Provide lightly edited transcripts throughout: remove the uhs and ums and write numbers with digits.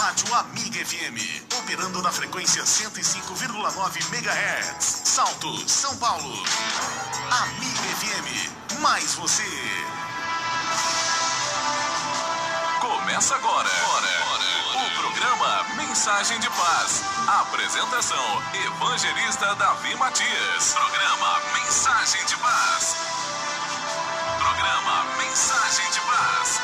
Rádio Amiga FM, operando na frequência 105,9 MHz. Salto, São Paulo. Amiga FM, mais você. Começa agora o programa Mensagem de Paz. Apresentação, Evangelista Davi Matias. Programa Mensagem de Paz. Programa Mensagem de Paz.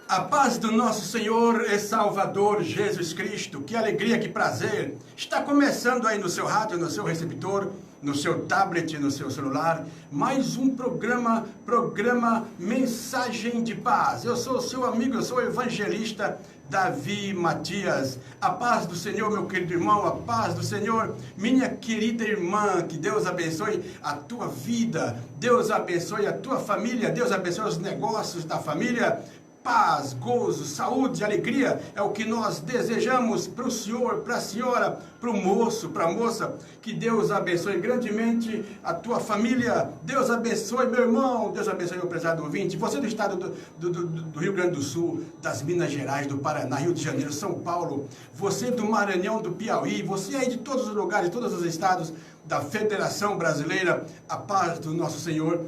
A paz do nosso Senhor e Salvador Jesus Cristo, que alegria, que prazer. Está começando aí no seu rádio, no seu receptor, no seu tablet, no seu celular, mais um programa Mensagem de Paz. Eu sou o seu amigo, eu sou o evangelista Davi Matias. A paz do Senhor, meu querido irmão, a paz do Senhor, minha querida irmã, que Deus abençoe a tua vida, Deus abençoe a tua família, Deus abençoe os negócios da família. Paz, gozo, saúde, alegria é o que nós desejamos para o senhor, para a senhora, para o moço, para a moça. Que Deus abençoe grandemente a tua família. Deus abençoe meu irmão, Deus abençoe meu prezado ouvinte. Você do estado do Rio Grande do Sul, das Minas Gerais, do Paraná, Rio de Janeiro, São Paulo. Você do Maranhão, do Piauí. Você aí de todos os lugares, todos os estados da Federação Brasileira. A paz do nosso Senhor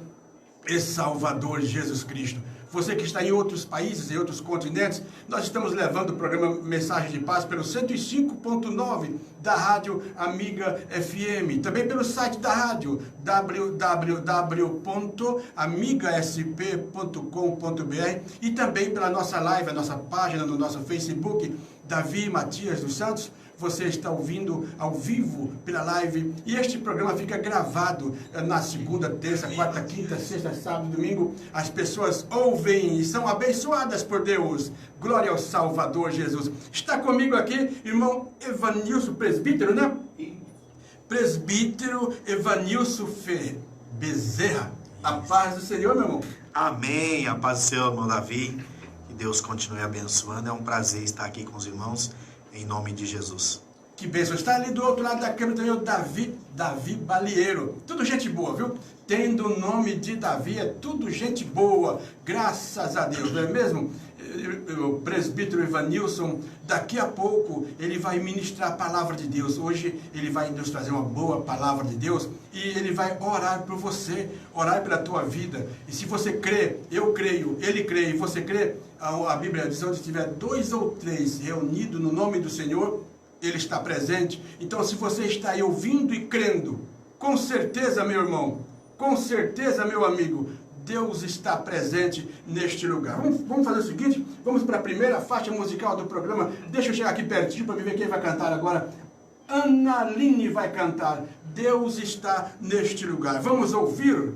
e Salvador Jesus Cristo. Você que está em outros países, em outros continentes, nós estamos levando o programa Mensagem de Paz pelo 105.9 da Rádio Amiga FM. Também pelo site da rádio, www.amigasp.com.br, e também pela nossa live, a nossa página no nosso Facebook, Davi Matias dos Santos. Você está ouvindo ao vivo pela live, e este programa fica gravado na segunda, terça, quarta, quinta, sexta, sábado e domingo. As pessoas ouvem e são abençoadas por Deus. Glória ao Salvador Jesus. Está comigo aqui, irmão Evanilson, presbítero, né? Presbítero Evanilson Bezerra. A paz do Senhor, meu irmão. Amém. A paz do Senhor, irmão Davi. Que Deus continue abençoando. É um prazer estar aqui com os irmãos. Em nome de Jesus. Que bênção. Está ali do outro lado da câmera também o Davi Balieiro. Tudo gente boa, viu? Tendo o nome de Davi, é tudo gente boa. Graças a Deus, não é mesmo? O presbítero Evanilson, daqui a pouco, ele vai ministrar a palavra de Deus. Hoje, ele vai nos trazer uma boa palavra de Deus. E ele vai orar por você, orar pela tua vida. E se você crê, eu creio, ele crê e você crê, a Bíblia diz: onde tiver 2 ou 3 reunidos no nome do Senhor, ele está presente. Então, se você está aí ouvindo e crendo, com certeza, meu irmão, com certeza, meu amigo, Deus está presente neste lugar. Vamos fazer o seguinte, vamos para a primeira faixa musical do programa. Deixa eu chegar aqui pertinho para ver quem vai cantar agora. Analine vai cantar. Deus está neste lugar. Vamos ouvir?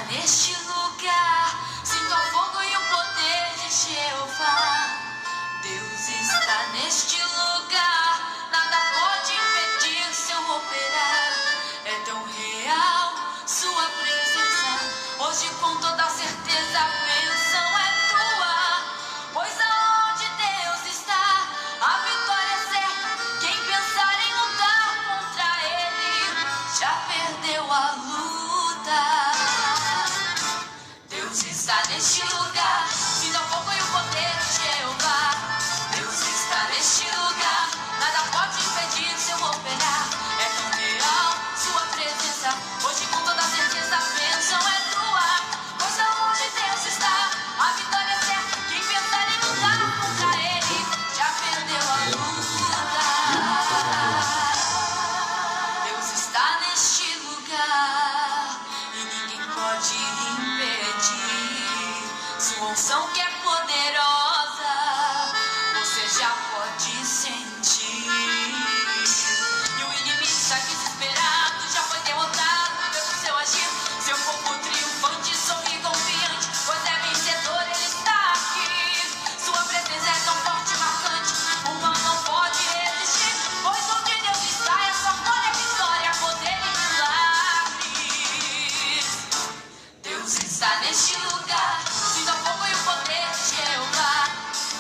Neste lugar, sinto o fogo e o poder de Jeová. Deus está neste lugar, nada pode impedir seu operar. É tão real sua presença, hoje com toda certeza a bênção é tua. Pois aonde Deus está, a vitória é certa. Quem pensar em lutar contra Ele, já perdeu a luta. Está neste lugar, sinta o fogo e o poder de Jeová. Deus está neste lugar, nada pode impedir seu operar. É tão real sua presença, hoje com toda certeza a bênção é tua. pode impedir sua unção que é poderosa, você já pode sentir. E o inimigo está desesperado, já foi derrotado pelo seu agir. Seu povo triunfante, sorri confiante, pois é vencedor, ele está aqui. Sua presença é tão forte e marcante, o mal não pode resistir, pois onde Deus está é só glória, vitória, poder e milagres. Deus está neste lugar, sinta o fogo e o poder de Jeová.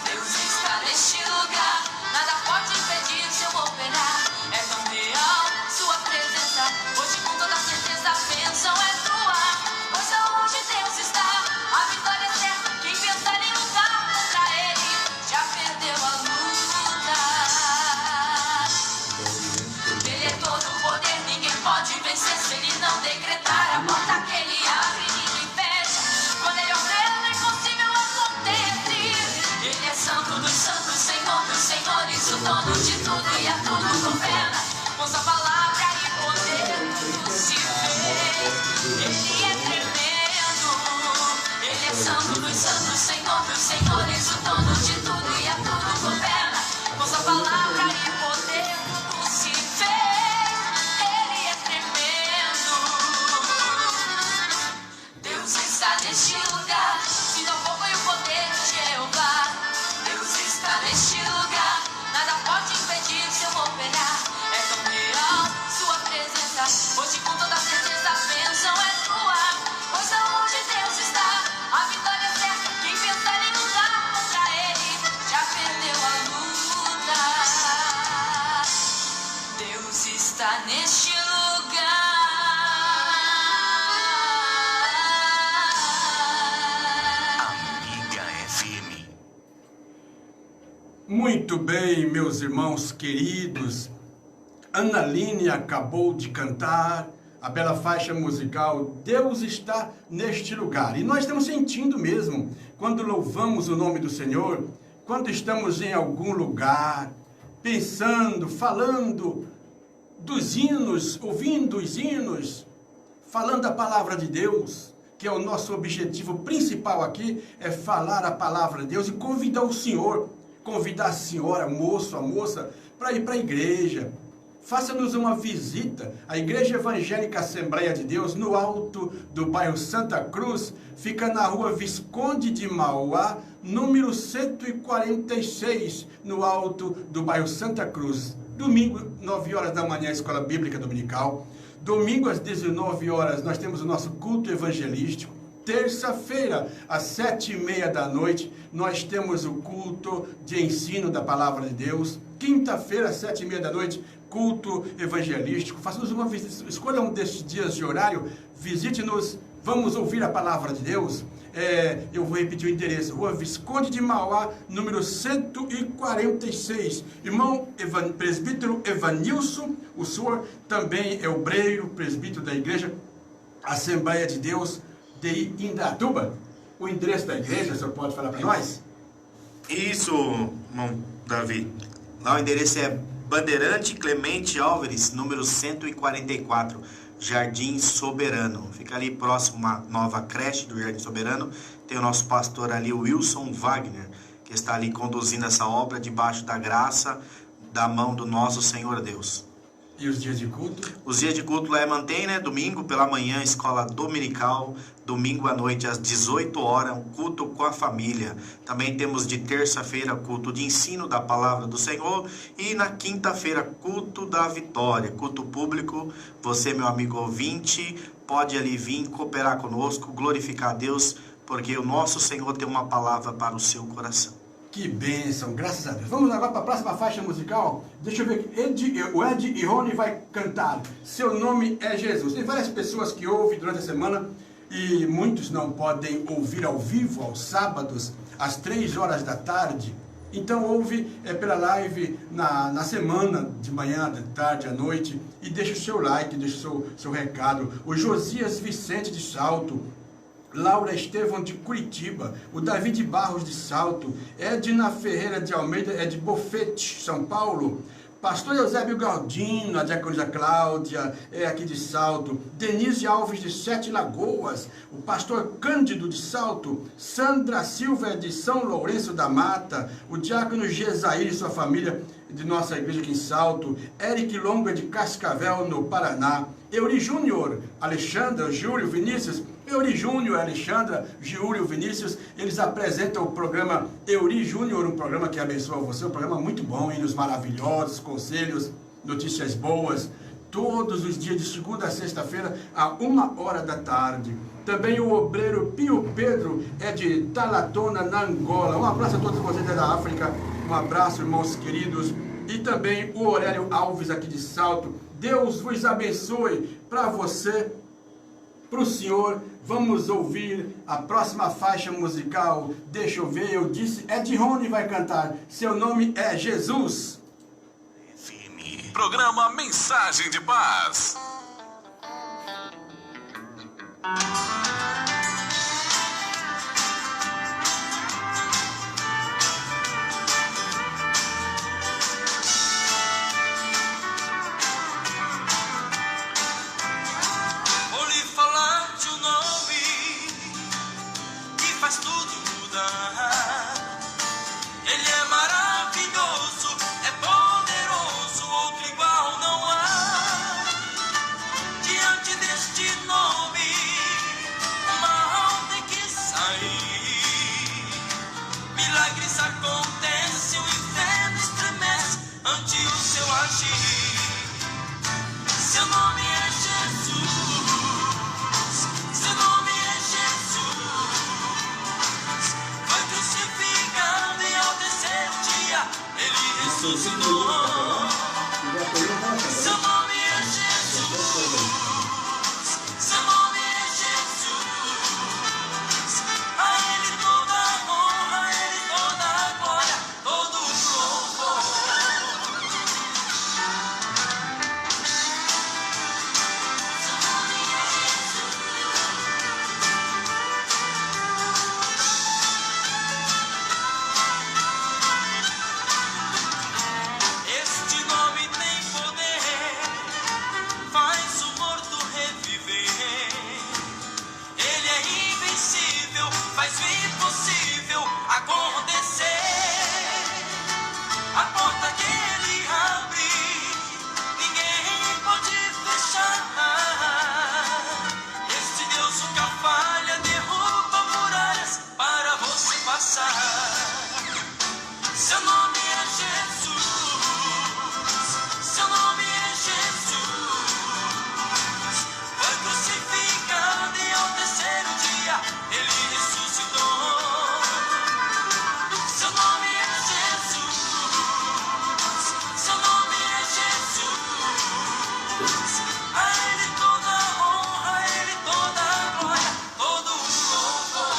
Deus está neste lugar, nada pode impedir seu operar. É tão real sua presença, hoje com toda certeza a bênção é tua. Pois onde Deus está, a vitória é certa. Quem pensar em lutar contra ele, já perdeu a luta. Ele é todo poder, ninguém pode vencer se ele não decretar. A porta que ele abre, ninguém fecha. Quando ele ordena, é impossível acontece. Ele é santo dos santos, Senhor dos senhores, o dono de tudo e a tudo governa. Com sua palavra e poder tudo se fez. Ele é tremendo. Ele é santo dos santos, Senhor dos senhores, o dono de tudo e a tudo governa. Com sua palavra e poder tudo se fez. Ele é tremendo. Deus está neste lugar, sinta o fogo e o poder de Jeová. Deus está neste lugar, nada pode impedir seu operar. É tão real sua presença, hoje com toda certeza a bênção é tua. Pois aonde Deus está, a vitória é certa. Quem pensar em lutar contra ele, já perdeu a luta. Deus está neste lugar. Amiga FM. Muito bem, meus irmãos queridos. Analine acabou de cantar a bela faixa musical Deus está neste lugar. E nós estamos sentindo mesmo, quando louvamos o nome do Senhor, quando estamos em algum lugar, pensando, falando dos hinos, ouvindo os hinos, falando a palavra de Deus, que é o nosso objetivo principal aqui, é falar a palavra de Deus e convidar o Senhor, convidar a senhora, moço, a moça, para ir para a igreja. Faça-nos uma visita. A Igreja Evangélica Assembleia de Deus, no alto do bairro Santa Cruz, fica na rua Visconde de Mauá, número 146, no alto do bairro Santa Cruz. Domingo, 9 horas da manhã, Escola Bíblica Dominical. Domingo, às 19 horas, nós temos o nosso culto evangelístico. Terça-feira, às 7h30 da noite, nós temos o culto de ensino da Palavra de Deus. Quinta-feira, às 7h30 da noite, culto evangelístico. Faça-nos uma visita, escolha um desses dias de horário, visite-nos, vamos ouvir a Palavra de Deus. Eu vou repetir o endereço, Rua Visconde de Mauá, número 146. Irmão presbítero Evanilson, o senhor também é obreiro, presbítero da Igreja Assembleia de Deus de Indaiatuba. O endereço da igreja, o senhor pode falar para nós? Isso, irmão Davi. Lá o endereço é Bandeirante Clemente Álvares, número 144, Jardim Soberano. Fica ali próximo à nova creche do Jardim Soberano. Tem o nosso pastor ali, o Wilson Wagner, que está ali conduzindo essa obra debaixo da graça, da mão do nosso Senhor Deus. E os dias de culto? Os dias de culto lá mantém, né? Domingo pela manhã, escola dominical. Domingo à noite, às 18 horas, um culto com a família. Também temos de terça-feira, culto de ensino da palavra do Senhor. E na quinta-feira, culto da vitória, culto público. Você, meu amigo ouvinte, pode ali vir cooperar conosco, glorificar a Deus, porque o nosso Senhor tem uma palavra para o seu coração. Que bênção, graças a Deus. Vamos agora para a próxima faixa musical. Deixa eu ver aqui. O Ed e Rony vai cantar Seu Nome é Jesus. Tem várias pessoas que ouvem durante a semana e muitos não podem ouvir ao vivo, aos sábados, às 3 horas da tarde. Então ouve pela live na semana, de manhã, de tarde, à noite. E deixa o seu like, deixa o seu recado. O Josias Vicente de Salto, Laura Estevão de Curitiba, o David Barros de Salto, Edna Ferreira de Almeida, é de Bofete, São Paulo, Pastor Eusébio Galdino, a diaconisa Cláudia, aqui de Salto, Denise Alves de Sete Lagoas, o pastor Cândido de Salto, Sandra Silva de São Lourenço da Mata, o diácono Gesair e sua família de nossa igreja aqui em Salto, Eric Longa de Cascavel, no Paraná, Euri Júnior, Alexandra, Júlio, Vinícius, Euri Júnior, Alexandra, Júlio, Vinícius, eles apresentam o programa Euri Júnior, um programa que abençoa você, um programa muito bom, hinos maravilhosos, conselhos, notícias boas, todos os dias de segunda a sexta-feira, a 1h da tarde. Também o obreiro Pio Pedro é de Talatona, na Angola. Um abraço a todos vocês da África, um abraço, irmãos queridos. E também o Aurélio Alves aqui de Salto. Deus vos abençoe para você, para o senhor. Vamos ouvir a próxima faixa musical. Deixa eu ver, eu disse, Ed Rony vai cantar. Seu nome é Jesus. Programa Mensagem de Paz. Vou lhe falar de um nome que faz tudo mudar. Ele é maravilhoso, é poderoso, outro igual não há. Diante deste nome, o mal tem que sair. Milagres acontecem, o inferno estremece ante o seu agir. Seu nome é Jesus, seu nome é Jesus. Foi crucificado e ao terceiro dia ele ressuscitou. Seu nome é Jesus, seu nome é Jesus. A ele toda a honra, a ele toda a glória, todo o louvor. Este nome tem poder, faz o morto reviver. Ele é invencível, faz o impossível acontecer. A porta que ele abre, ninguém pode fechar. Este Deus nunca falha, derruba muralhas para você passar. Seu nome é Jesus, seu nome é Jesus. Foi crucificado e ao terceiro dia ele ressuscitou. Seu nome é Jesus, seu nome é Jesus. A ele toda a honra, a ele toda a glória, todo o louvor.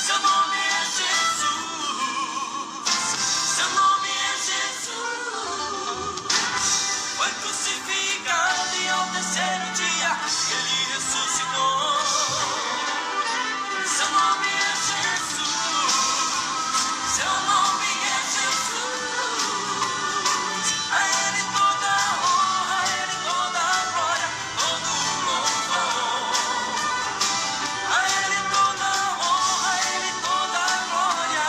Seu nome é Jesus, seu nome é Jesus. Foi crucificado e ao terceiro dia ele ressuscitou. Seu nome é Jesus, seu nome é Jesus. A ele toda a honra, a ele toda a glória, todo o louvor. A ele toda a honra, a ele toda a glória,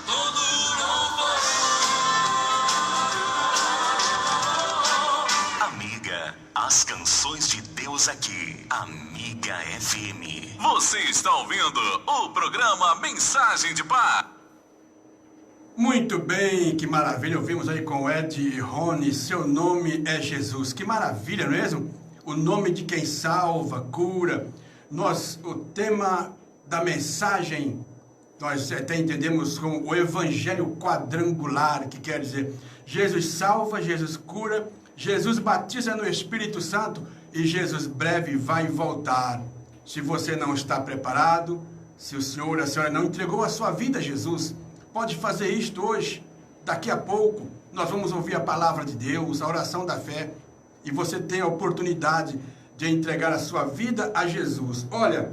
todo o louvor. Amiga, as canções de Deus aqui. Amiga FM. Você está ouvindo o programa Mensagem de Paz. Muito bem, que maravilha, ouvimos aí com Ed Rony, seu nome é Jesus, que maravilha, não é mesmo? O nome de quem salva, cura. O tema da mensagem, nós até entendemos como o evangelho quadrangular, que quer dizer, Jesus salva, Jesus cura, Jesus batiza no Espírito Santo e Jesus breve vai voltar. Se você não está preparado, se o senhor, a senhora não entregou a sua vida a Jesus, pode fazer isto hoje. Daqui a pouco, nós vamos ouvir a palavra de Deus, a oração da fé, e você tem a oportunidade de entregar a sua vida a Jesus. Olha,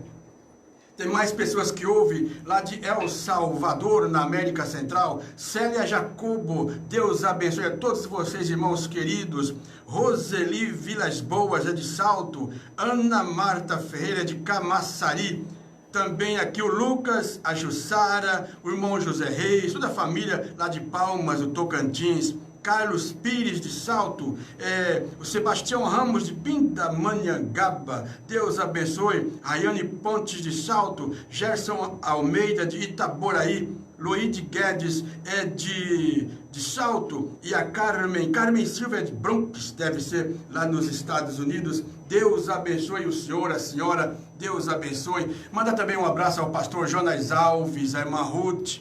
Tem mais pessoas que ouvem lá de El Salvador, na América Central. Célia Jacobo, Deus abençoe a todos vocês, irmãos queridos. Roseli Vilas Boas, é de Salto. Ana Marta Ferreira, de Camaçari. Também aqui o Lucas, a Jussara, o irmão José Reis, toda a família lá de Palmas, o Tocantins. Carlos Pires de Salto, o Sebastião Ramos de Pindamonhangaba, Deus abençoe. Rayane Pontes de Salto, Gerson Almeida de Itaboraí, Luíde Guedes é de Salto, e a Carmen Silva é de Bronx, deve ser lá nos Estados Unidos. Deus abençoe o senhor, a senhora, Deus abençoe. Manda também um abraço ao pastor Jonas Alves, a irmã Ruth,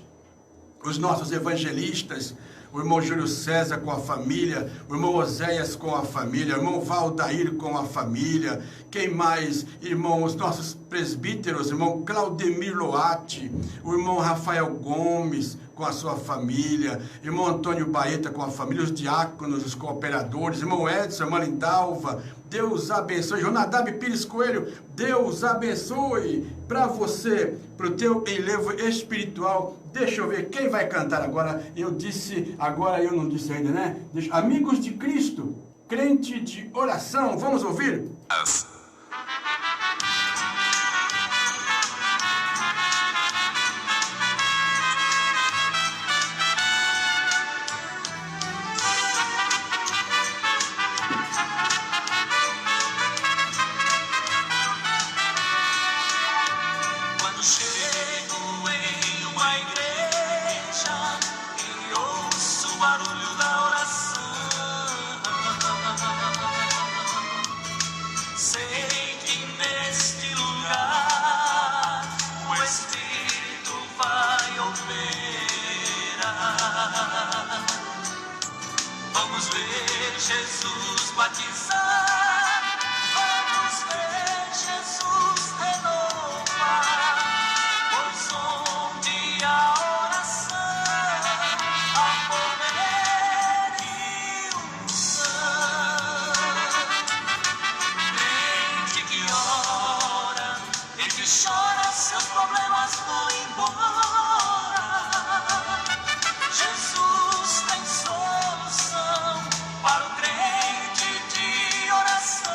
os nossos evangelistas, o irmão Júlio César com a família, o irmão Oséias com a família, o irmão Valdair com a família. Quem mais? Irmão, os nossos presbíteros, o irmão Claudemir Loati, o irmão Rafael Gomes com a sua família, irmão Antônio Baeta com a família, os diáconos, os cooperadores, irmão Edson, irmã Lindalva, Deus abençoe. Jonadab Pires Coelho, Deus abençoe para você, para o teu enlevo espiritual. Deixa eu ver quem vai cantar agora. Eu não disse ainda, né? Amigos de Cristo, crente de oração. Vamos ouvir? Vamos ver Jesus batizar, vamos ver Jesus renovar, pois onde a oração, há poder e unção. Crente que ora e que chora, seus problemas vão embora. Jesus tem solução para o crente de oração.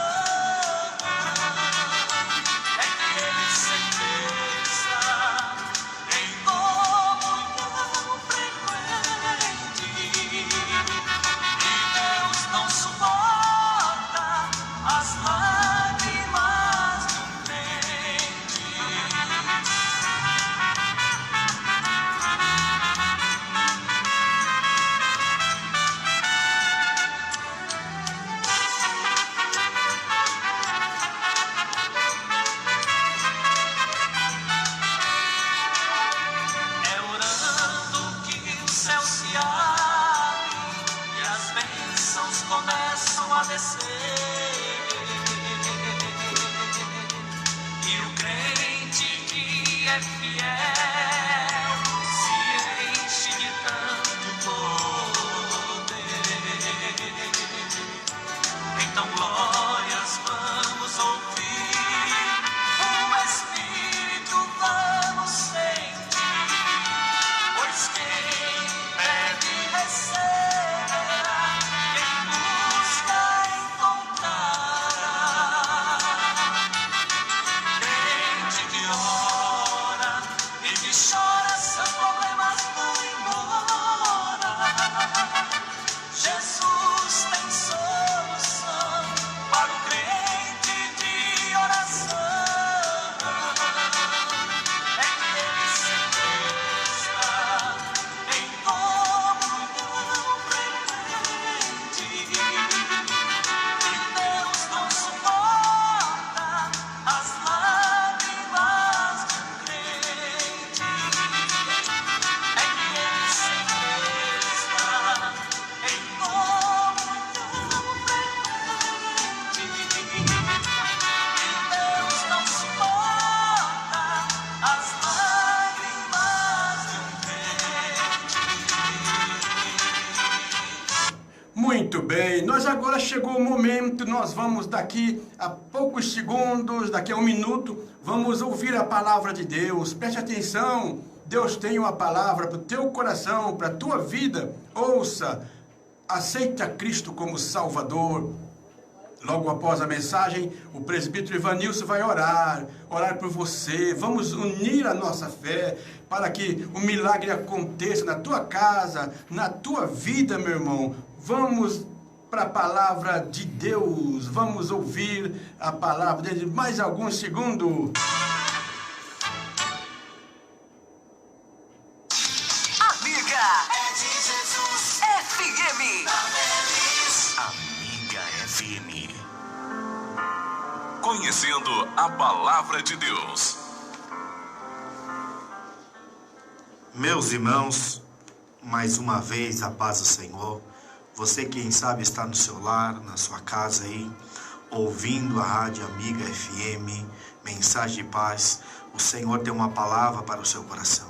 É que ele certeza em comunhão frequente. E Deus não suporta as lágrimas do crente. Muito bem, nós agora chegou o momento, nós vamos daqui a poucos segundos, daqui a um minuto, vamos ouvir a palavra de Deus. Preste atenção, Deus tem uma palavra para o teu coração, para a tua vida. Ouça, aceita Cristo como Salvador. Logo após a mensagem, o presbítero Ivanilson vai orar por você. Vamos unir a nossa fé para que o milagre aconteça na tua casa, na tua vida, meu irmão. Vamos para a palavra de Deus, vamos ouvir a palavra dele. Mais alguns segundos. Amiga é de Jesus FM. Amiga FM. Conhecendo a palavra de Deus. Meus irmãos, mais uma vez a paz do Senhor. Você, quem sabe, está no seu lar, na sua casa aí, ouvindo a Rádio Amiga FM, mensagem de paz. O Senhor tem uma palavra para o seu coração.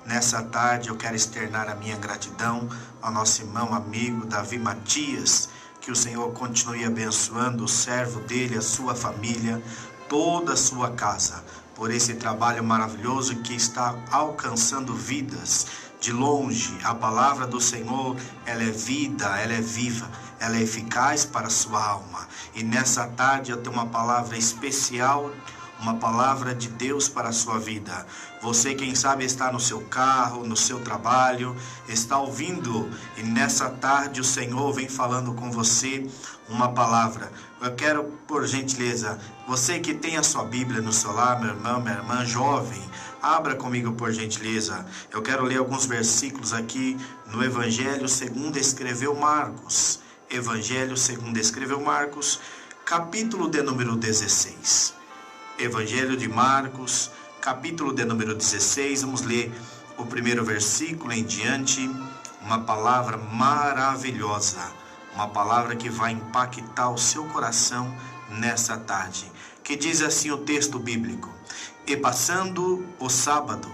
Nessa tarde eu quero externar a minha gratidão ao nosso irmão amigo Davi Matias. Que o Senhor continue abençoando o servo dele, a sua família, toda a sua casa, por esse trabalho maravilhoso que está alcançando vidas. De longe, a palavra do Senhor, ela é vida, ela é viva, ela é eficaz para a sua alma. E nessa tarde eu tenho uma palavra especial, uma palavra de Deus para a sua vida. Você, quem sabe, está no seu carro, no seu trabalho, está ouvindo, e nessa tarde o Senhor vem falando com você uma palavra. Eu quero, por gentileza, você que tem a sua Bíblia no seu lar, meu irmão, minha irmã, jovem, abra comigo, por gentileza. Eu quero ler alguns versículos aqui no Evangelho segundo escreveu Marcos. Evangelho segundo escreveu Marcos, capítulo de número 16. Evangelho de Marcos, capítulo de número 16, vamos ler o primeiro versículo em diante, uma palavra maravilhosa, uma palavra que vai impactar o seu coração nessa tarde, que diz assim o texto bíblico: E passando o sábado,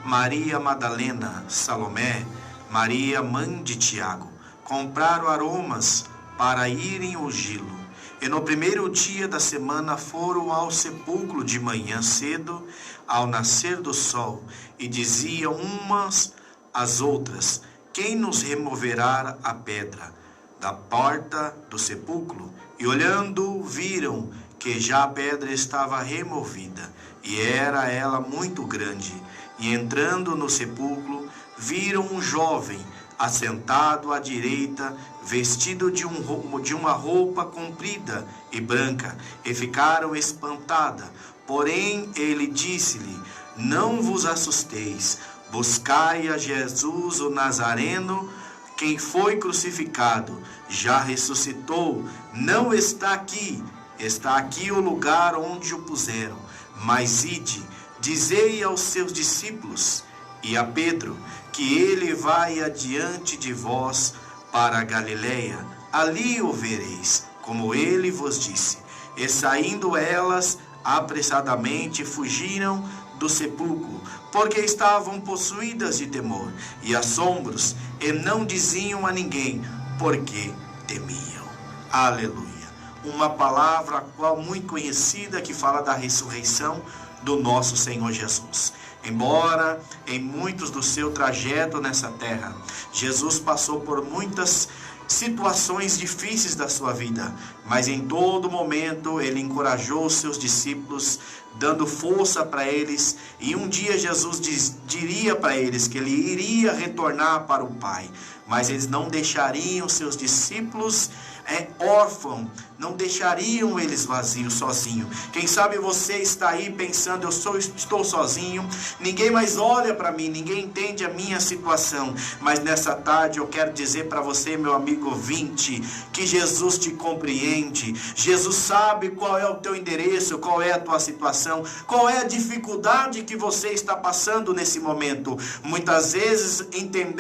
Maria Madalena, Salomé, Maria mãe de Tiago, compraram aromas para irem ungí-lo. E no primeiro dia da semana foram ao sepulcro de manhã cedo, ao nascer do sol, e diziam umas às outras: Quem nos removerá a pedra da porta do sepulcro? E olhando, viram que já a pedra estava removida, e era ela muito grande. E entrando no sepulcro, viram um jovem assentado à direita, vestido de uma roupa comprida e branca, e ficaram espantadas. Porém ele disse-lhe: Não vos assusteis, buscai a Jesus o Nazareno, quem foi crucificado, já ressuscitou, não está aqui, está aqui o lugar onde o puseram. Mas ide, dizei aos seus discípulos e a Pedro, que ele vai adiante de vós para a Galileia, ali o vereis, como ele vos disse. E saindo elas, apressadamente fugiram do sepulcro, porque estavam possuídas de temor e assombros, e não diziam a ninguém, porque temiam. Aleluia. Uma palavra qual muito conhecida, que fala da ressurreição do nosso Senhor Jesus. Embora em muitos do seu trajeto nessa terra, Jesus passou por muitas situações difíceis da sua vida, mas em todo momento ele encorajou os seus discípulos, dando força para eles, e um dia Jesus diria para eles que ele iria retornar para o Pai, mas eles não deixariam seus discípulos órfãos, não deixariam eles vazios, sozinhos. Quem sabe você está aí pensando: estou sozinho, ninguém mais olha para mim, ninguém entende a minha situação. Mas nessa tarde eu quero dizer para você, meu amigo ouvinte, que Jesus te compreende. Jesus sabe qual é o teu endereço, qual é a tua situação. situação? Qual é a dificuldade que você está passando nesse momento? Muitas vezes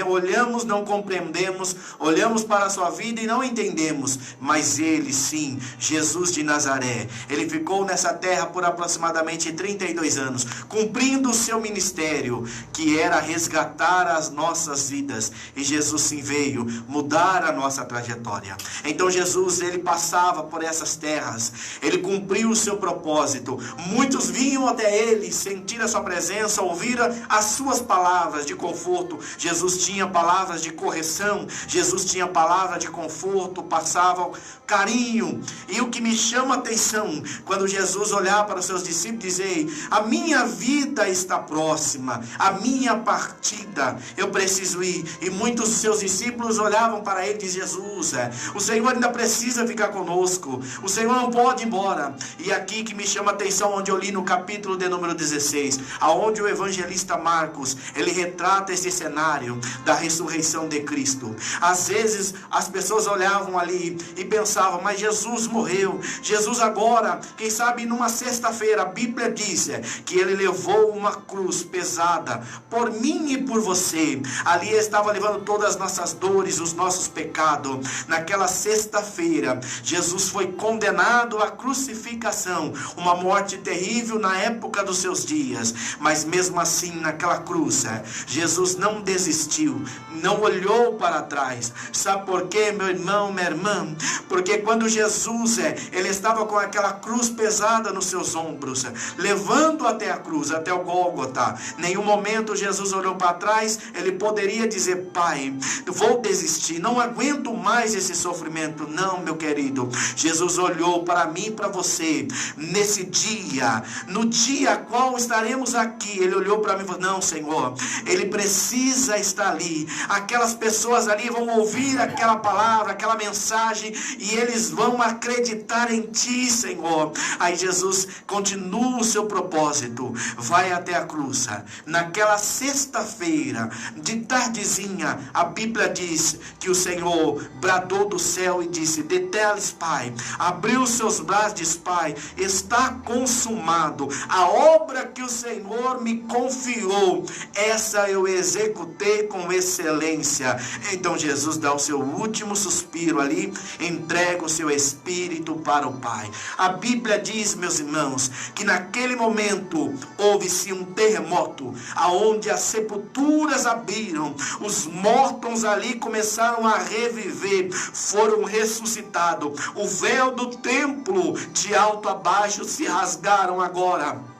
olhamos, não compreendemos, olhamos para a sua vida e não entendemos, mas ele sim, Jesus de Nazaré, ele ficou nessa terra por aproximadamente 32 anos, cumprindo o seu ministério, que era resgatar as nossas vidas, e Jesus sim veio mudar a nossa trajetória. Então Jesus, ele passava por essas terras, ele cumpriu o seu propósito, muitos vinham até ele, sentir a sua presença, ouvir as suas palavras de conforto. Jesus tinha palavras de correção, Jesus tinha palavra de conforto, passava carinho. E o que me chama a atenção, quando Jesus olhar para os seus discípulos e dizer: a minha vida está próxima, a minha partida, eu preciso ir. E muitos dos seus discípulos olhavam para ele e diziam: Jesus, o Senhor ainda precisa ficar conosco, o Senhor não pode ir embora. E aqui que me chama a atenção, onde eu li no capítulo de número 16, aonde o evangelista Marcos, ele retrata esse cenário da ressurreição de Cristo. Às vezes as pessoas olhavam ali e pensavam: mas Jesus morreu, Jesus agora, quem sabe numa sexta-feira, a Bíblia diz que ele levou uma cruz pesada por mim e por você. Ali estava levando todas as nossas dores, os nossos pecados. Naquela sexta-feira, Jesus foi condenado à crucificação, uma morte terrível na época dos seus dias, mas mesmo assim naquela cruz, Jesus não desistiu, não olhou para trás. Sabe por quê, meu irmão, minha irmã? Porque quando Jesus, ele estava com aquela cruz pesada nos seus ombros, levando até a cruz, até o Gólgota, nenhum momento Jesus olhou para trás. Ele poderia dizer: Pai, eu vou desistir, não aguento mais esse sofrimento. Não, meu querido, Jesus olhou para mim e para você, nesse dia, no dia qual estaremos aqui, ele olhou para mim e falou: não, Senhor, ele precisa estar ali, aquelas pessoas ali vão ouvir aquela palavra, aquela mensagem, e eles vão acreditar em ti, Senhor. Aí Jesus continua o seu propósito, vai até a cruz. Naquela sexta-feira, de tardezinha, a Bíblia diz que o Senhor bradou do céu e disse: deteles, Pai, abriu os seus braços e disse: Pai, está consumado, a obra que o Senhor me confiou, essa eu executei com excelência. Então Jesus dá o seu último suspiro ali, entrega o seu espírito para o Pai. A Bíblia diz, meus irmãos, que naquele momento houve-se um terremoto, aonde as sepulturas abriram, os mortos ali começaram a reviver, foram ressuscitados, o véu do templo de alto a baixo se rasgaram agora,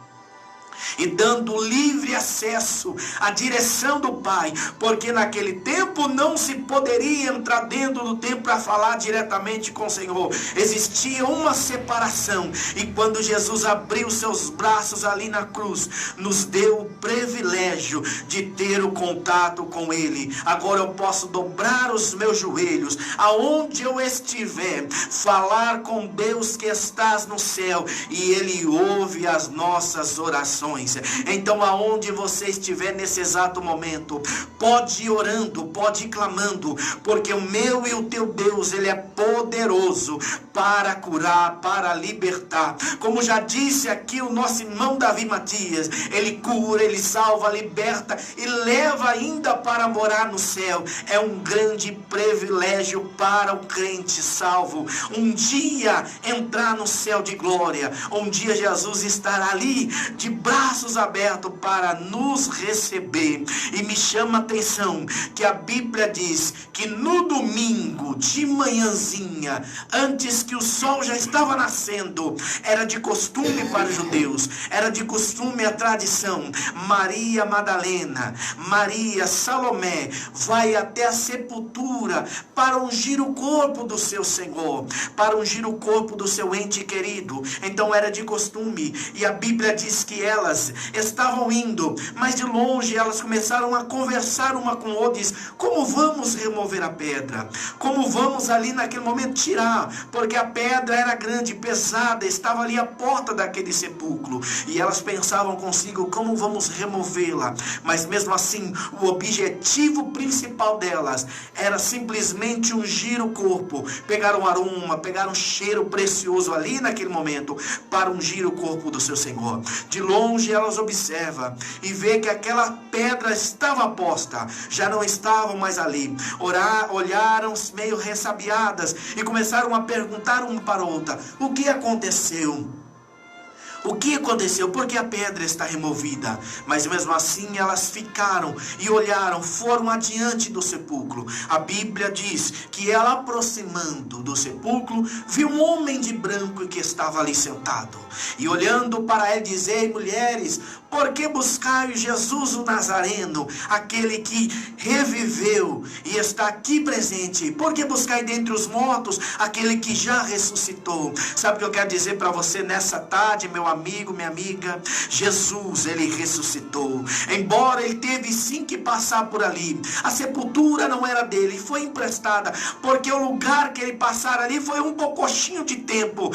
e dando livre acesso à direção do Pai, porque naquele tempo não se poderia entrar dentro do templo para falar diretamente com o Senhor, existia uma separação. E quando Jesus abriu seus braços ali na cruz, nos deu o privilégio de ter o contato com Ele. Agora eu posso dobrar os meus joelhos, aonde eu estiver, falar com Deus que estás no céu, e Ele ouve as nossas orações. Então aonde você estiver nesse exato momento, pode ir orando, pode ir clamando, porque o meu e o teu Deus, Ele é poderoso para curar, para libertar. Como já disse aqui o nosso irmão Davi Matias, Ele cura, Ele salva, liberta e leva ainda para morar no céu. É um grande privilégio para o crente salvo um dia entrar no céu de glória. Um dia Jesus estará ali de braços abertos para nos receber. E me chama a atenção que a Bíblia diz que no domingo de manhãzinha, antes que o sol já estava nascendo, era de costume para os judeus, era de costume a tradição, Maria Madalena, Maria, Salomé, vai até a sepultura para ungir o corpo do seu Senhor, para ungir o corpo do seu ente querido. Então era de costume, e a Bíblia diz que ela delas estavam indo, mas de longe elas começaram a conversar uma com outras. Como vamos remover a pedra? Como vamos ali naquele momento tirar? Porque a pedra era grande, pesada, estava ali à porta daquele sepulcro. E elas pensavam consigo, como vamos removê-la? Mas mesmo assim, o objetivo principal delas era simplesmente ungir o corpo. Pegar um aroma, pegar um cheiro precioso ali naquele momento, para ungir o corpo do seu Senhor. De longe elas observam e vê que aquela pedra estava posta, já não estavam mais ali. Olharam meio ressabiadas e começaram a perguntar uma para outra: o que aconteceu? O que aconteceu? Porque a pedra está removida. Mas mesmo assim elas ficaram e olharam, foram adiante do sepulcro. A Bíblia diz que ela, aproximando do sepulcro, viu um homem de branco que estava ali sentado. E olhando para ele, diz: ei, mulheres, por que buscai Jesus o Nazareno, aquele que reviveu e está aqui presente? Por que buscai dentre os mortos aquele que já ressuscitou? Sabe o que eu quero dizer para você nessa tarde, meu amigo, minha amiga? Jesus, ele ressuscitou. Embora ele teve sim que passar por ali, a sepultura não era dele, foi emprestada, porque o lugar que ele passara ali foi um pouquinho de tempo,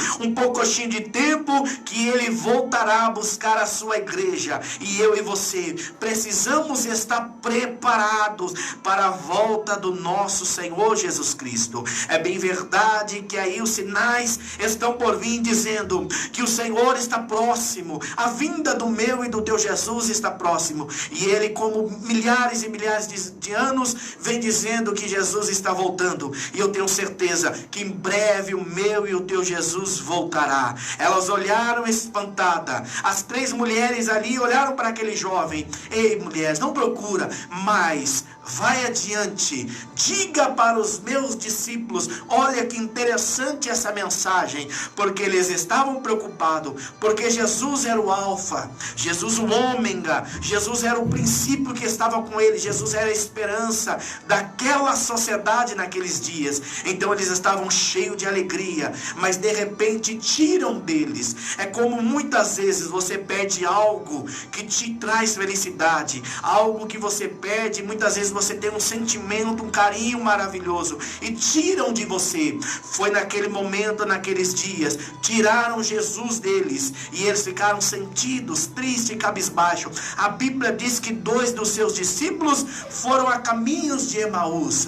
que ele voltará a buscar a sua igreja. E eu e você precisamos estar preparados para a volta do nosso Senhor Jesus Cristo. É bem verdade que aí os sinais estão por vir, dizendo que o Senhor está próximo, a vinda do meu e do teu Jesus está próximo. E ele, como milhares e milhares de anos, vem dizendo que Jesus está voltando. E eu tenho certeza que em breve o meu e o teu Jesus voltará. Elas olharam espantadas. As três mulheres ali olharam para aquele jovem: ei, mulheres, não procura, mas vai adiante, diga para os meus discípulos. Olha que interessante essa mensagem, porque eles estavam preocupados, porque Jesus era o alfa, Jesus o ômega, Jesus era o princípio que estava com eles, Jesus era a esperança daquela sociedade naqueles dias. Então eles estavam cheios de alegria, mas de repente tiram deles. É como muitas vezes você pede algo que te traz felicidade, algo que você pede, muitas vezes você tem um sentimento, um carinho maravilhoso, e tiram de você. Foi naquele momento, naqueles dias, tiraram Jesus deles, e eles ficaram sentidos, tristes e cabisbaixo. A Bíblia diz que 2 dos seus discípulos foram a caminhos de Emaús,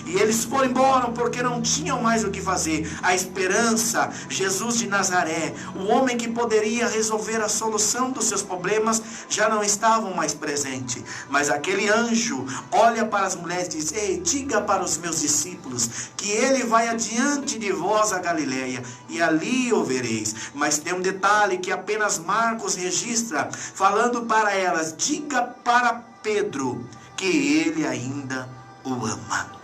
e eles foram embora porque não tinham mais o que fazer. A esperança, Jesus de Nazaré, o homem que poderia resolver a solução dos seus problemas, já não estavam mais presente. Mas aquele anjo olha para as mulheres e diz: ei, diga para os meus discípulos que ele vai adiante de vós a Galileia, e ali o vereis. Mas tem um detalhe que apenas Marcos registra, falando para elas: diga para Pedro que ele ainda o ama.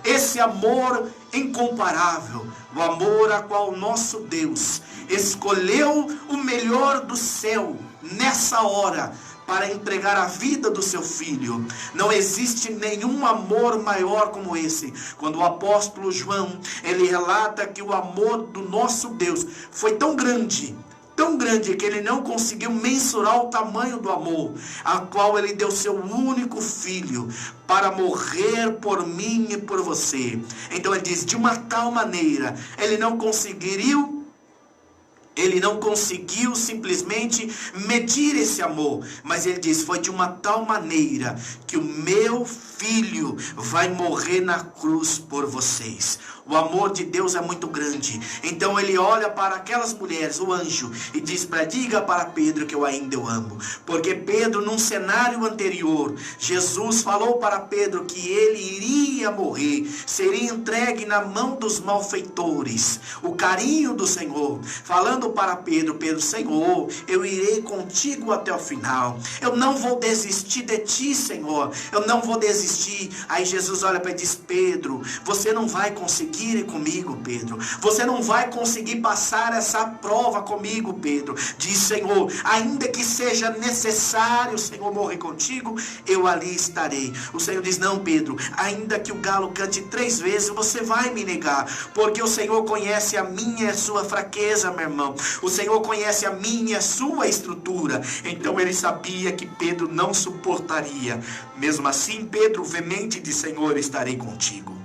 Esse amor incomparável, o amor a qual nosso Deus escolheu o melhor do céu nessa hora para entregar a vida do seu filho. Não existe nenhum amor maior como esse. Quando o apóstolo João, ele relata que o amor do nosso Deus foi tão grande que ele não conseguiu mensurar o tamanho do amor, a qual ele deu seu único filho para morrer por mim e por você. Então ele diz: de uma tal maneira, ele não conseguiu simplesmente medir esse amor, mas ele diz: foi de uma tal maneira que o meu filho vai morrer na cruz por vocês. O amor de Deus é muito grande. Então ele olha para aquelas mulheres, o anjo, e diz: diga para Pedro que eu ainda o amo. Porque Pedro, num cenário anterior, Jesus falou para Pedro que ele iria morrer, seria entregue na mão dos malfeitores. O carinho do Senhor, falando para Pedro: Senhor, eu irei contigo até o final. Eu não vou desistir de ti, Senhor. Eu não vou desistir. Aí Jesus olha para ele e diz: Pedro, você não vai conseguir ir comigo, Pedro. Você não vai conseguir passar essa prova comigo, Pedro. Diz: Senhor, ainda que seja necessário, Senhor, morrer contigo, eu ali estarei. O Senhor diz: não, Pedro, ainda que o galo cante 3 vezes, você vai me negar, porque o Senhor conhece a minha e a sua fraqueza, meu irmão. irmão. O Senhor conhece a minha e a sua estrutura. Então ele sabia que Pedro não suportaria. Mesmo assim, Pedro veemente disse: Senhor, estarei contigo.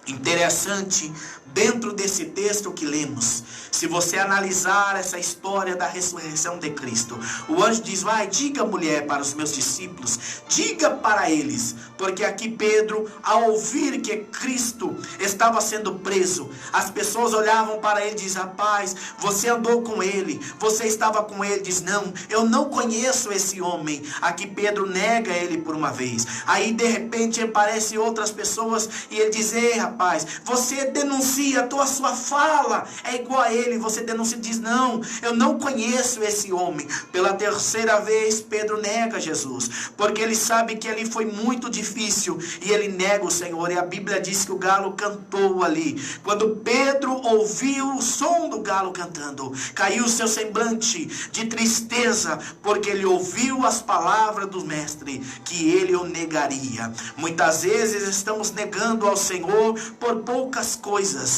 Interessante, dentro desse texto que lemos, se você analisar essa história da ressurreição de Cristo, o anjo diz: vai, diga, mulher, para os meus discípulos, diga para eles, porque aqui Pedro, ao ouvir que Cristo estava sendo preso, as pessoas olhavam para ele e diziam: rapaz, você andou com ele, você estava com ele. Diz: não, eu não conheço esse homem. Aqui Pedro nega ele por uma vez. Aí de repente aparecem outras pessoas e ele diz: ei, rapaz, você denuncia, a sua fala é igual a ele, você denuncia e diz: não, eu não conheço esse homem. Pela terceira vez Pedro nega Jesus, porque ele sabe que ali foi muito difícil, e ele nega o Senhor. E a Bíblia diz que o galo cantou ali. Quando Pedro ouviu o som do galo cantando, caiu o seu semblante de tristeza, porque ele ouviu as palavras do mestre, que ele o negaria. Muitas vezes estamos negando ao Senhor por poucas coisas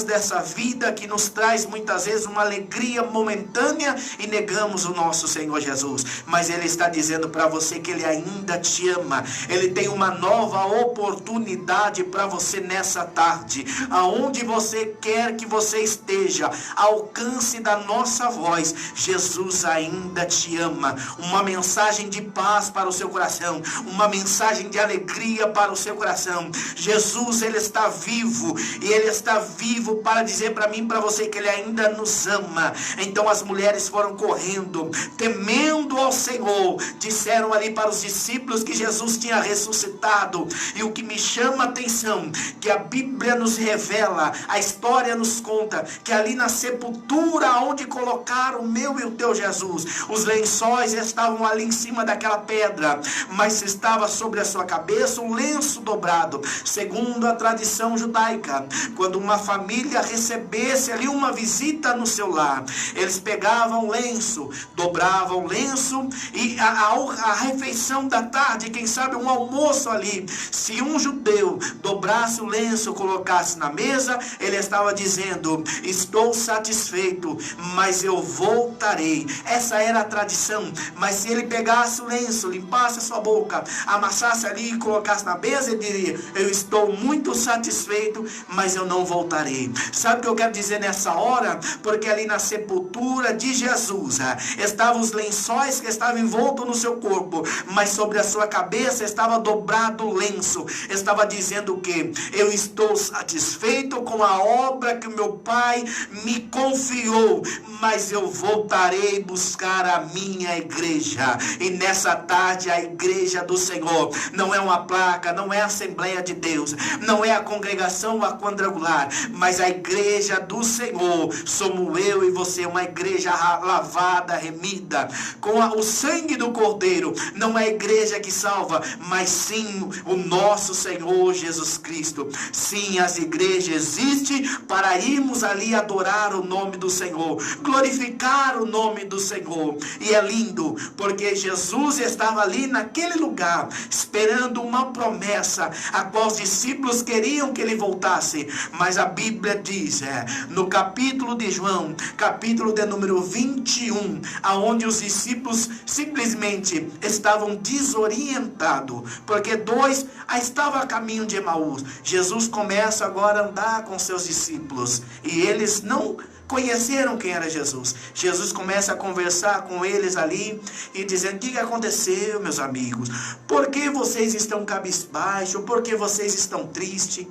dessa vida que nos traz muitas vezes uma alegria momentânea, e negamos o nosso Senhor Jesus. Mas ele está dizendo para você que ele ainda te ama. Ele tem uma nova oportunidade para você nessa tarde. Aonde você quer que você esteja, alcance da nossa voz, Jesus ainda te ama. Uma mensagem de paz para o seu coração, uma mensagem de alegria para o seu coração. Jesus, ele está vivo, e ele está vivo para dizer para mim e para você que ele ainda nos ama. Então as mulheres foram correndo, temendo ao Senhor, disseram ali para os discípulos que Jesus tinha ressuscitado. E o que me chama a atenção, que a Bíblia nos revela, a história nos conta, que ali na sepultura onde colocaram o meu e o teu Jesus, os lençóis estavam ali em cima daquela pedra, mas estava sobre a sua cabeça um lenço dobrado. Segundo a tradição judaica, quando uma família recebesse ali uma visita no seu lar, eles pegavam o lenço, dobravam o lenço, e a refeição da tarde, quem sabe um almoço ali, se um judeu dobrasse o lenço, colocasse na mesa, ele estava dizendo: estou satisfeito, mas eu voltarei. Essa era a tradição. Mas se ele pegasse o lenço, limpasse a sua boca, amassasse ali e colocasse na mesa, ele diria: eu estou muito satisfeito, mas eu não voltarei. Sabe o que eu quero dizer nessa hora? Porque ali na sepultura de Jesus estavam os lençóis que estavam envoltos no seu corpo, mas sobre a sua cabeça estava dobrado o lenço. Estava dizendo o quê? Eu estou satisfeito com a obra que o meu Pai me confiou, mas eu voltarei buscar a minha igreja. E nessa tarde, a igreja do Senhor não é uma placa, não é a Assembleia de Deus, não é a congregação a quadrangular, mas a igreja do Senhor somos eu e você, uma igreja lavada, remida com o sangue do Cordeiro. Não é a igreja que salva, mas sim o nosso Senhor Jesus Cristo. Sim, as igrejas existem para irmos ali adorar o nome do Senhor, glorificar o nome do Senhor. E é lindo, porque Jesus estava ali naquele lugar, esperando uma promessa, a qual os discípulos queriam que ele voltasse. Mas a Bíblia diz, no capítulo de João, capítulo de número 21, aonde os discípulos simplesmente estavam desorientados, porque dois estavam a caminho de Emaús. Jesus começa agora a andar com seus discípulos, e eles não conheceram quem era Jesus. Jesus começa a conversar com eles ali e dizendo: o que aconteceu, meus amigos? Por que vocês estão cabisbaixos? Por que vocês estão tristes?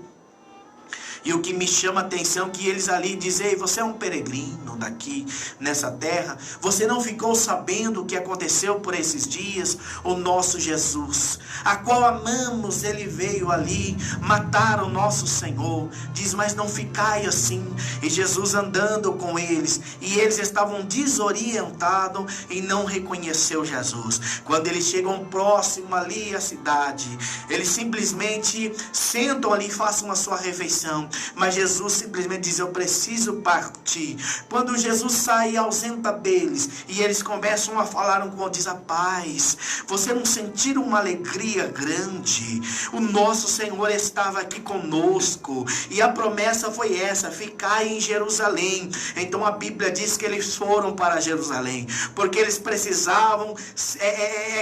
E o que me chama a atenção é que eles ali dizem: ei, você é um peregrino daqui nessa terra, você não ficou sabendo o que aconteceu por esses dias? O nosso Jesus, a qual amamos, ele veio ali matar o nosso Senhor. Diz: mas não ficai assim. E Jesus andando com eles, e eles estavam desorientados e não reconheceu Jesus. Quando eles chegam próximo ali à cidade, eles simplesmente sentam ali e façam a sua refeição. mas Jesus simplesmente diz: eu preciso partir. Quando Jesus sai, ausenta deles, e eles começam a falar um com o outro, diz: a paz, você não sentiu uma alegria grande? O nosso Senhor estava aqui conosco, e a promessa foi essa: ficai em Jerusalém. Então a Bíblia diz que eles foram para Jerusalém, porque eles precisavam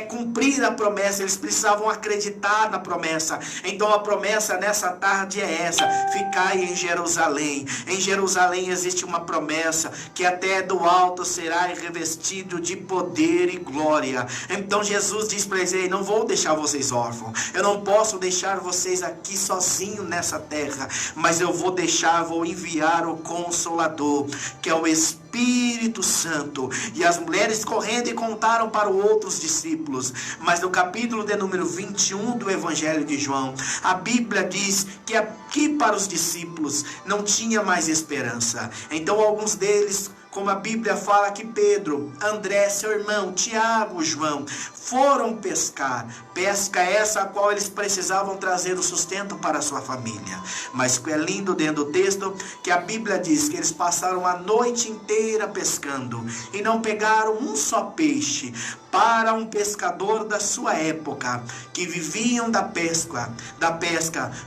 cumprir a promessa, eles precisavam acreditar na promessa. Então a promessa nessa tarde é essa: ficai em Jerusalém. Em Jerusalém existe uma promessa, que até do alto será revestido de poder e glória. Então Jesus diz para eles: ei, não vou deixar vocês órfãos, eu não posso deixar vocês aqui sozinhos nessa terra, mas eu vou enviar o Consolador, que é o Espírito Santo. E as mulheres correndo e contaram para os outros discípulos. Mas no capítulo de número 21 do Evangelho de João, a Bíblia diz que aqui para os discípulos não tinha mais esperança. Então alguns deles, como a Bíblia fala que Pedro, André, seu irmão, Tiago, João, foram pescar. Pesca essa a qual eles precisavam trazer o sustento para a sua família. Mas é lindo dentro do texto que a Bíblia diz que eles passaram a noite inteira pescando e não pegaram um só peixe. Para um pescador da sua época, que viviam da pesca,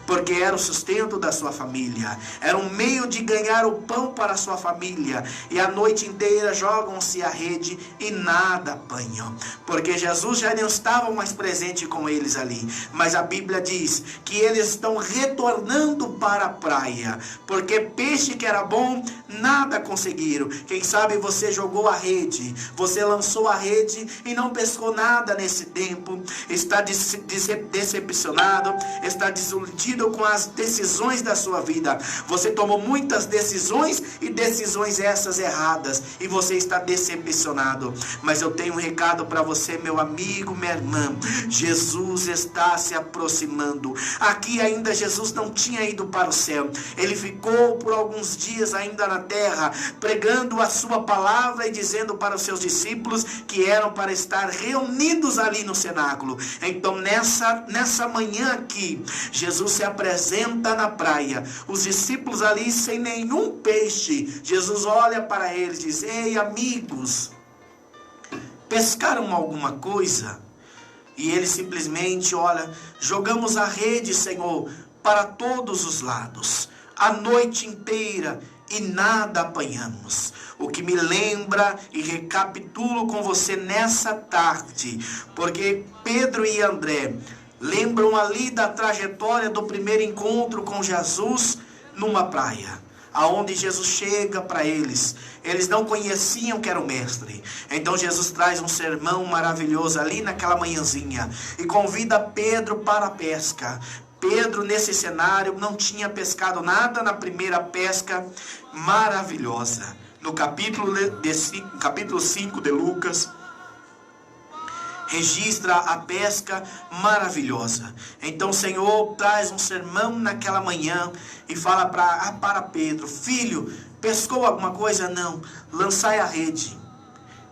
porque era o sustento da sua família, era um meio de ganhar o pão para a sua família, e a noite inteira jogam-se a rede e nada apanham, porque Jesus já não estava mais presente com eles ali. Mas a Bíblia diz que eles estão retornando para a praia, porque peixe que era bom, nada conseguiram. Quem sabe você jogou a rede, você lançou a rede e não pescou nada nesse tempo, está decepcionado, está desiludido com as decisões da sua vida. Você tomou muitas decisões, e decisões essas erradas, e você está decepcionado. Mas eu tenho um recado para você, meu amigo, minha irmã: Jesus está se aproximando. Aqui ainda Jesus não tinha ido para o céu, ele ficou por alguns dias ainda na terra, pregando a sua palavra e dizendo para os seus discípulos que eram para estar reunidos ali no cenáculo. Então nessa manhã aqui, Jesus se apresenta na praia, os discípulos ali sem nenhum peixe. Jesus olha para eles e diz: ei, amigos, pescaram alguma coisa? E eles simplesmente: olha, jogamos a rede, Senhor, para todos os lados, a noite inteira, e nada apanhamos. O que me lembra e recapitulo com você nessa tarde, porque Pedro e André lembram ali da trajetória do primeiro encontro com Jesus numa praia, aonde Jesus chega para eles. Eles não conheciam que era o mestre. Então Jesus traz um sermão maravilhoso ali naquela manhãzinha e convida Pedro para a pesca. Pedro, nesse cenário, não tinha pescado nada na primeira pesca maravilhosa. No capítulo 5 de Lucas, registra a pesca maravilhosa. Então o Senhor traz um sermão naquela manhã e fala para Pedro: filho, pescou alguma coisa? Não, lançai a rede.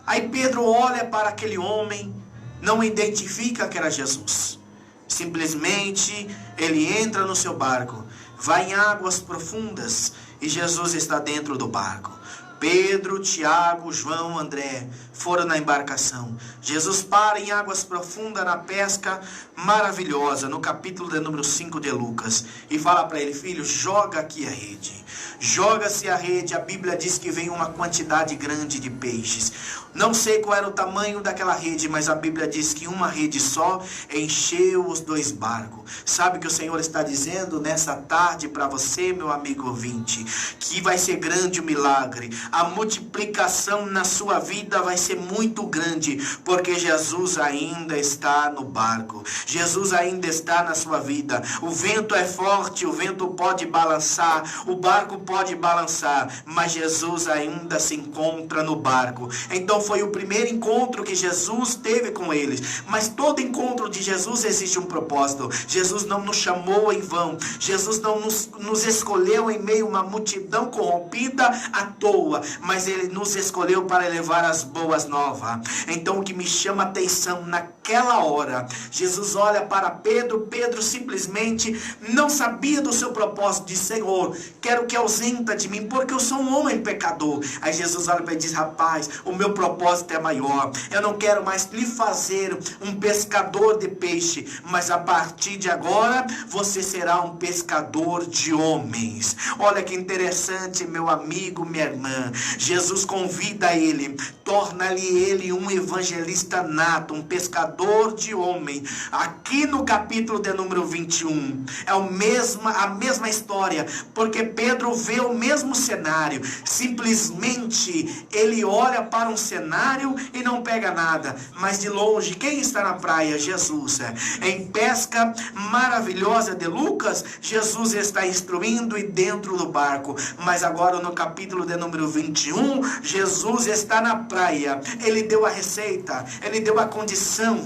Aí Pedro olha para aquele homem, não identifica que era Jesus. Simplesmente ele entra no seu barco, vai em águas profundas, e Jesus está dentro do barco. Pedro, Tiago, João, André foram na embarcação. Jesus para em águas profundas na pesca maravilhosa, no capítulo de número 5 de Lucas, e fala para ele: filho, joga aqui a rede. Joga-se a rede. A Bíblia diz que vem uma quantidade grande de peixes. Não sei qual era o tamanho daquela rede, mas a Bíblia diz que uma rede só encheu os 2 barcos. Sabe o que o Senhor está dizendo nessa tarde para você, meu amigo ouvinte? Que vai ser grande o milagre. A multiplicação na sua vida vai ser muito grande, porque Jesus ainda está no barco. Jesus ainda está na sua vida. O vento é forte, o vento pode balançar, o barco pode balançar, mas Jesus ainda se encontra no barco. Então foi o primeiro encontro que Jesus teve com eles. Mas todo encontro de Jesus existe um propósito. Jesus não nos chamou em vão. Jesus não nos escolheu em meio a uma multidão corrompida à toa, mas Ele nos escolheu para levar as boas novas. Então o que me chama a atenção naquela hora, Jesus olha para Pedro. Pedro simplesmente não sabia do seu propósito, de Senhor, quero que ausenta de mim, porque eu sou um homem pecador. Aí Jesus olha para ele e diz: rapaz, o meu propósito é maior, eu não quero mais lhe fazer um pescador de peixe, mas a partir de agora, você será um pescador de homens. Olha que interessante, meu amigo, minha irmã, Jesus convida ele, torna-lhe ele um evangelista nato, um pescador de homem. Aqui no capítulo de número 21, é a mesma história, porque Pedro vê o mesmo cenário, simplesmente ele olha para um cenário e não pega nada, mas de longe, quem está na praia? Jesus. Em pesca maravilhosa de Lucas, Jesus está instruindo e dentro do barco, mas agora no capítulo de número 21, Jesus está na praia, ele deu a receita, ele deu a condição,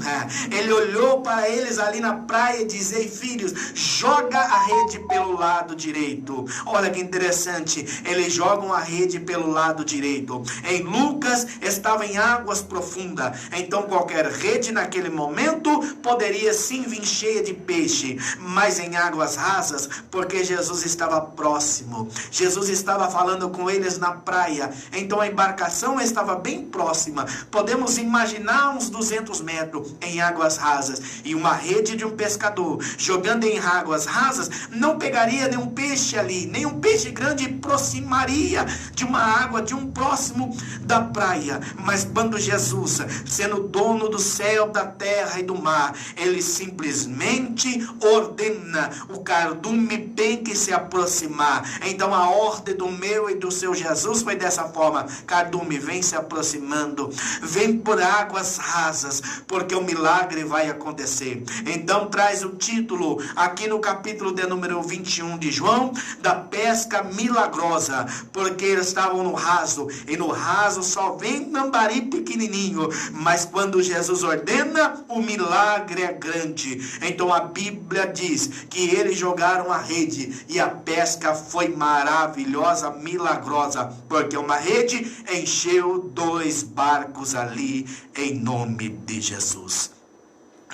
ele olhou para eles ali na praia e disse: ei filhos, joga a rede pelo lado direito. Olha que interessante, eles jogam a rede pelo lado direito. Em Lucas estava em águas profundas, então qualquer rede naquele momento poderia sim vir cheia de peixe, mas em águas rasas, porque Jesus estava próximo, Jesus estava falando com eles na praia, então a embarcação estava bem próxima, podemos imaginar uns 200 metros em águas rasas, e uma rede de um pescador jogando em águas rasas não pegaria nenhum peixe ali, nenhum peixe grande aproximaria de uma água, de um próximo da praia. Mas quando Jesus, sendo dono do céu, da terra e do mar, ele simplesmente ordena: o cardume tem que se aproximar. Então a ordem do meu e do seu Jesus foi dessa forma: cardume, vem se aproximando, vem por águas rasas, porque o milagre vai acontecer. Então traz o título aqui no capítulo de número 21 de João, da pesca milagrosa, porque eles estavam no raso, e no raso só vem lambari pequenininho, mas quando Jesus ordena, o milagre é grande. Então a Bíblia diz que eles jogaram a rede e a pesca foi maravilhosa, milagrosa, porque uma rede encheu 2 barcos ali, em nome de Jesus.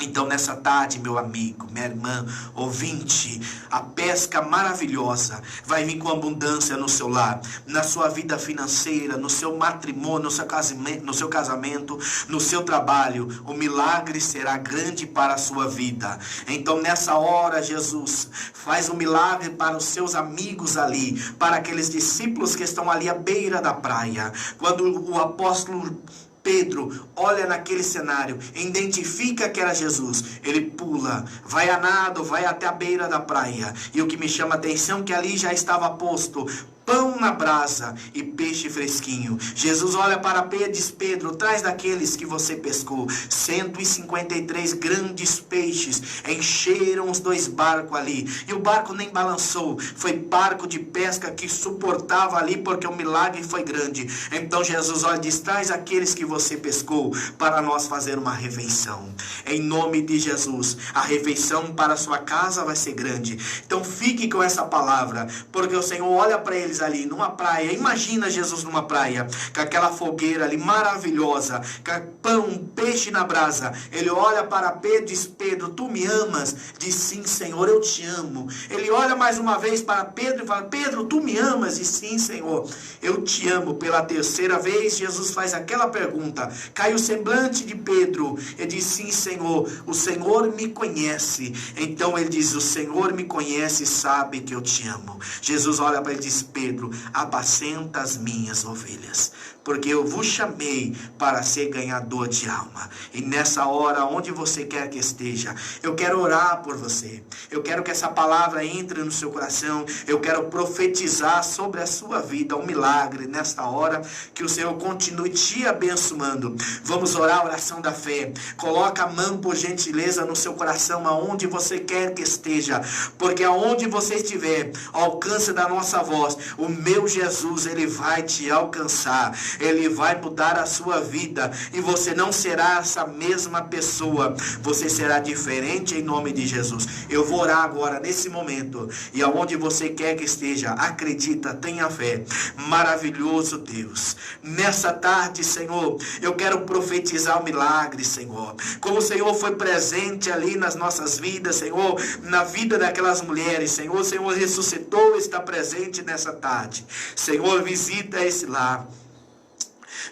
Então nessa tarde, meu amigo, minha irmã, ouvinte, a pesca maravilhosa vai vir com abundância no seu lar, na sua vida financeira, no seu matrimônio, no seu casamento, no seu trabalho. O milagre será grande para a sua vida. Então nessa hora, Jesus faz um milagre para os seus amigos ali, para aqueles discípulos que estão ali à beira da praia. Quando o apóstolo Pedro olha naquele cenário, identifica que era Jesus, ele pula, vai a nado, vai até a beira da praia, e o que me chama a atenção é que ali já estava posto pão na brasa e peixe fresquinho. Jesus olha para Pedro e diz: Pedro, traz daqueles que você pescou. 153 grandes peixes encheram os 2 barcos ali, e o barco nem balançou, foi barco de pesca que suportava ali, porque o milagre foi grande. Então Jesus olha e diz: traz aqueles que você pescou, para nós fazer uma refeição. Em nome de Jesus, a refeição para a sua casa vai ser grande. Então fique com essa palavra, porque o Senhor olha para eles ali numa praia. Imagina Jesus numa praia, com aquela fogueira ali maravilhosa, com pão, peixe na brasa. Ele olha para Pedro e diz: Pedro, tu me amas? Diz: sim, Senhor, eu te amo. Ele olha mais uma vez para Pedro e fala: Pedro, tu me amas? Diz: sim, Senhor, eu te amo. Pela 3ª vez, Jesus faz aquela pergunta, cai o semblante de Pedro, ele diz: sim, Senhor, o Senhor me conhece. Então ele diz: o Senhor me conhece e sabe que eu te amo. Jesus olha para ele e diz: Pedro, apacenta as minhas ovelhas, porque eu vos chamei para ser ganhador de alma. E nessa hora, onde você quer que esteja, eu quero orar por você, eu quero que essa palavra entre no seu coração, eu quero profetizar sobre a sua vida um milagre nesta hora, que o Senhor continue te abençoando. Vamos orar a oração da fé. Coloca a mão, por gentileza, no seu coração, aonde você quer que esteja, porque aonde você estiver, ao alcance da nossa voz, o meu Jesus, ele vai te alcançar. Ele vai mudar a sua vida e você não será essa mesma pessoa. Você será diferente em nome de Jesus. Eu vou orar agora nesse momento e aonde você quer que esteja, acredita, tenha fé. Maravilhoso Deus, nessa tarde, Senhor, eu quero profetizar o milagre, Senhor. Como o Senhor foi presente ali nas nossas vidas, Senhor, na vida daquelas mulheres, Senhor, o Senhor ressuscitou, está presente nessa tarde. Senhor, visita esse lar.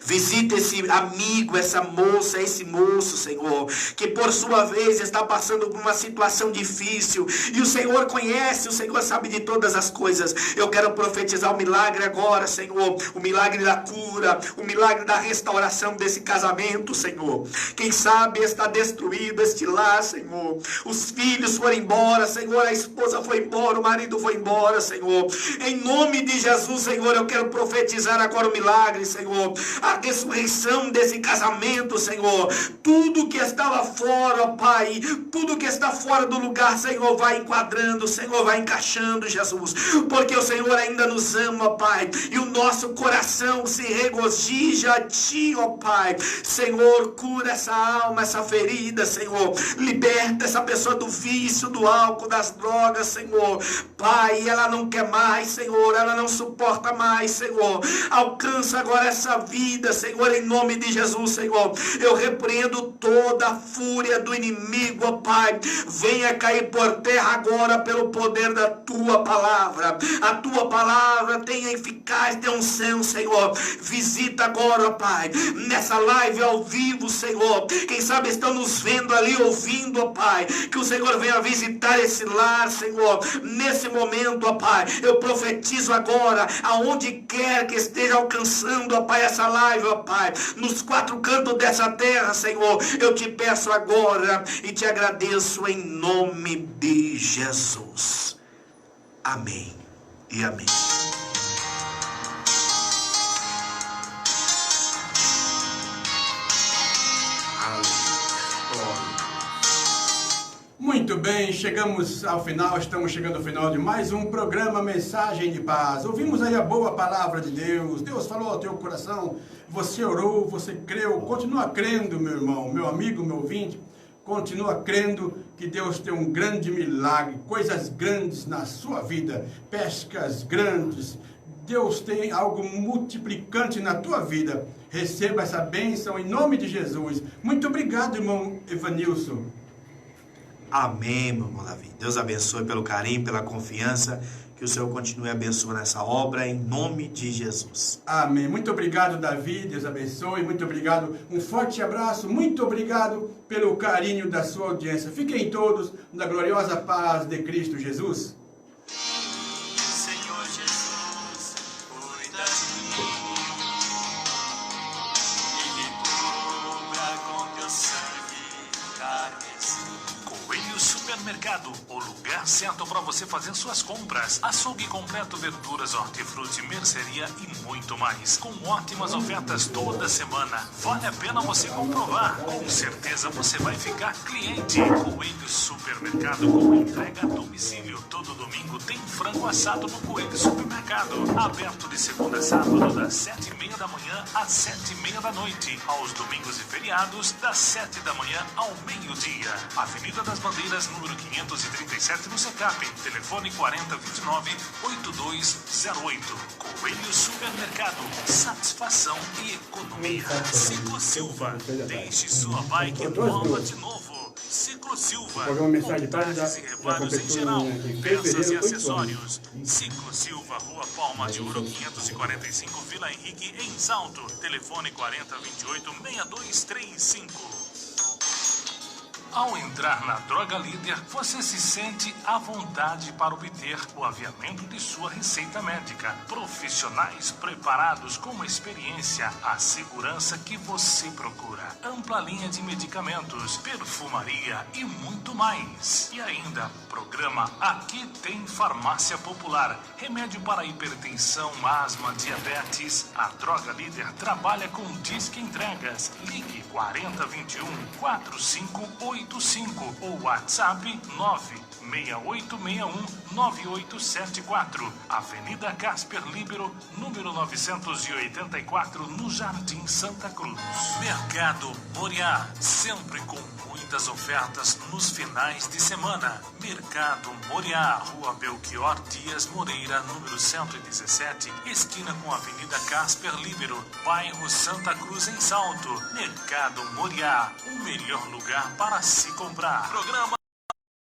Visita esse amigo, essa moça, esse moço, Senhor, que por sua vez está passando por uma situação difícil, e o Senhor conhece, o Senhor sabe de todas as coisas. Eu quero profetizar o milagre agora, Senhor, o milagre da cura, o milagre da restauração desse casamento, Senhor. Quem sabe está destruído este lar, Senhor. Os filhos foram embora, Senhor, a esposa foi embora, o marido foi embora, Senhor. Em nome de Jesus, Senhor, eu quero profetizar agora o milagre, Senhor. A ressurreição desse casamento, Senhor. Tudo que estava fora, Pai, tudo que está fora do lugar, Senhor, vai enquadrando, Senhor, vai encaixando, Jesus, porque o Senhor ainda nos ama, Pai, e o nosso coração se regozija a Ti, ó Pai. Senhor, cura essa alma, essa ferida, Senhor, liberta essa pessoa do vício, do álcool, das drogas, Senhor, Pai, ela não quer mais, Senhor, ela não suporta mais, Senhor, alcança agora essa vida, Senhor, em nome de Jesus, Senhor. Eu repreendo toda a fúria do inimigo, ó Pai. Venha cair por terra agora pelo poder da Tua palavra. A Tua palavra tem eficácia, tem unção, Senhor. Visita agora, ó Pai, nessa live ao vivo, Senhor. Quem sabe estão nos vendo ali, ouvindo, ó Pai. Que o Senhor venha visitar esse lar, Senhor. Nesse momento, ó Pai, eu profetizo agora, aonde quer que esteja alcançando, ó Pai, essa live, ó Pai, nos quatro cantos dessa terra, Senhor, eu te peço agora e te agradeço em nome de Jesus. Amém e amém. Muito bem, chegamos ao final, estamos chegando ao final de mais um programa Mensagem de Paz. Ouvimos aí a boa palavra de Deus, Deus falou ao teu coração, você orou, você creu, continua crendo, meu irmão, meu amigo, meu ouvinte, continua crendo que Deus tem um grande milagre, coisas grandes na sua vida, pescas grandes, Deus tem algo multiplicante na tua vida. Receba essa bênção em nome de Jesus. Muito obrigado, irmão Evanilson. Amém, meu irmão Davi. Deus abençoe pelo carinho, pela confiança. Que o Senhor continue abençoando essa obra em nome de Jesus. Amém. Muito obrigado, Davi. Deus abençoe. Muito obrigado. Um forte abraço. Muito obrigado pelo carinho da sua audiência. Fiquem todos na gloriosa paz de Cristo Jesus. Senhor Jesus, cuida de mim e me cubra com teu sangue carmesim. Coelho Supermercado, o lugar certo para você fazer suas compras. Açougue completo, verduras, hortifruti, mercearia e muito mais. Com ótimas ofertas toda semana. Vale a pena você comprovar. Com certeza você vai ficar cliente. Coelho Supermercado com entrega a domicílio. Todo domingo tem frango assado no Coelho Supermercado. Aberto de segunda a sábado, das 7h30 da manhã às 7h30 da noite. Aos domingos e feriados, das 7 da manhã ao meio-dia. Avenida das Bandeiras, número 537 no Secap. Telefone 4029-8208. Coelho Supermercado. Satisfação e economia. Ciclo Silva. Deixe sua bike nova de novo. Ciclo Silva. Montagens e reparos em geral. Peças e acessórios. Ciclo Silva, Rua Palma de Ouro 545, Vila Henrique, em Salto. Telefone 4028-6235. Ao entrar na Droga Líder, você se sente à vontade para obter o aviamento de sua receita médica. Profissionais preparados com uma experiência, a segurança que você procura. Ampla linha de medicamentos, perfumaria e muito mais. E ainda, programa Aqui Tem Farmácia Popular. Remédio para hipertensão, asma, diabetes. A Droga Líder trabalha com Disque Entregas. Ligue 4021-4588. 99861-9885 ou WhatsApp 96861-9874. Avenida Casper Líbero, número 984, no Jardim Santa Cruz. Mercado Moriá, sempre com muitas ofertas nos finais de semana. Mercado Moriá, Rua Belchior Dias Moreira, número 117, esquina com a Avenida Casper Líbero, bairro Santa Cruz, em Salto. Mercado Moriá, o melhor lugar para se comprar. Programa